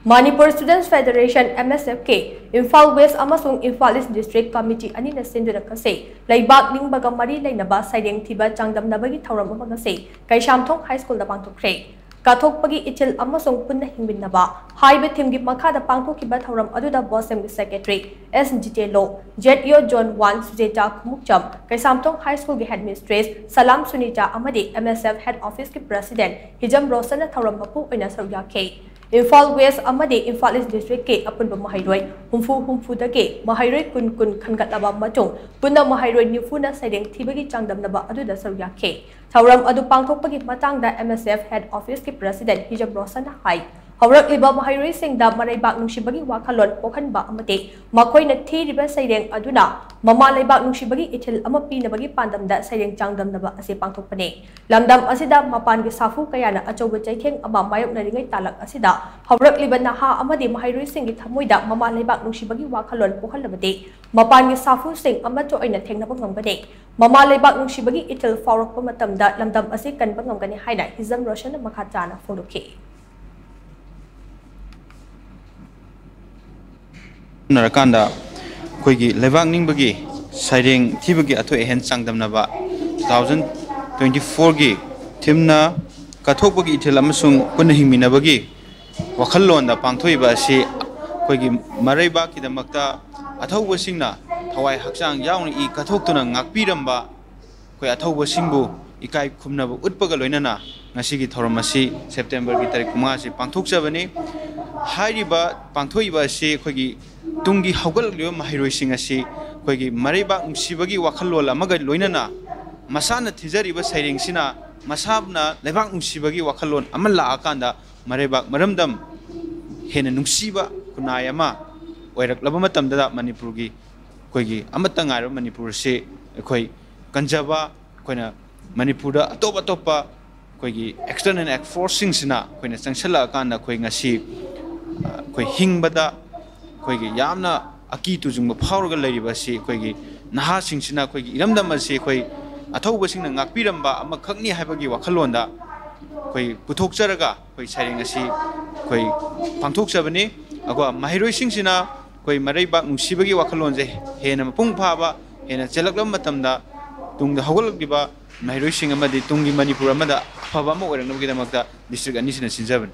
Manipur Students Federation MSFK Imphal West amasung Imphal East District Committee anina sinduna kase laibak ningbaga mari lainaba saireng thiba changdamnabagi thauram ama kase Kaishamthong High School da pangthokre kathokpagi ichil amasung punna hingbinnaba haibe thimgi makhada pangthokiba thauram aduda Bosem Secretary SGT Lo Jetyo John 1 Sujeta Khumukcham Kaisamthong High School gi headmistress Salam Sunita amadi MSF Head Office ki President Hijam Rosana thauram mapu oina sarya ke Imphal West amadi Imphal East District ke apunba mahairoi humfu dage mahairoi kun khangatlaba matung punna mahairoi nifuna saireng thibagi changdamnaba aduda sarya ke thauram adu pangthokpagi matangda MSF Head Office ki President Hijab Rosana hai haurak liba mahairoi singda maraibak nungsibagi wakhalon pokhanba amate makoina thiriba saireng aduna mama laibak nungsibagi ithil ama pinabagi pandamda saireng changdamnaba ase pangthokpane lamdam asida mapan gi safu kayana achoba chaitheng ama mayoknaringai talak asida haurak liba naha amadi mahairoi singi thamoida mama laibak nungsibagi wakhalon pokhalabate mapan gi safu sing ama to aina thengnaba ngamgane mama laibak nungsibagi ithil faurakpa matamda lamdam ase kanba ngamgani haina Hijam Rosana makhachana fodoke Narakanda Koigi Levang Ningbagi Siding Tibagi Ato Ehen Sangdamnaba 2024 gi Timna Katokbagi Itilamasung Punahiminabagi Wakalonda Pangtoiba si Koigi Maraiba Kidamakta Atau Singna Tawai Haksang Yawn I Katoktuna Ngakpiramba Koi Atau Singbu Ikai Kumnabu Utpagaloinana Nasigi Toramasi September Gitarikuma si Pangtok Savani Hariba Pangtoiba si Koigi Tungi Hogal Mahiroi Singasi Koigi Maraiba Sibagi Wakalola Maga Loinana Masana Tizari was hiding Sina Masabna Levang Sibagi Wakalon Amala Akanda Maraiba Maramdam Hena Nusiba Kunayama Where Labamatam da Manipurgi Koigi Amatangaro Manipur se Koi Kanjaba Koina Manipura Topa Topa Koigi external act forcing Sina Koina Sangsala Akanda Koingasi Koi Hingbada Koigi Yamna Aki to Zumba Power Galibasi, Koigi Naha Singsina, Koigi Ramdamasi, Koi Atobasing and Nakpiramba, Amakani Habagi Wakalonda, Koi Putok Saraga, Koi Saringasi, Koi Pantok Sabani, Agua Mahiro Singsina, Koi Maraiba Musibagi Wakalonze, Hena Pung Pava, Hena Selakam Matamda, Tung the Hogol Giba, Mahiro Singamadi, Tungi Manipuramada, Pavamo or Nogitamaka, District Anisina Sinjavan.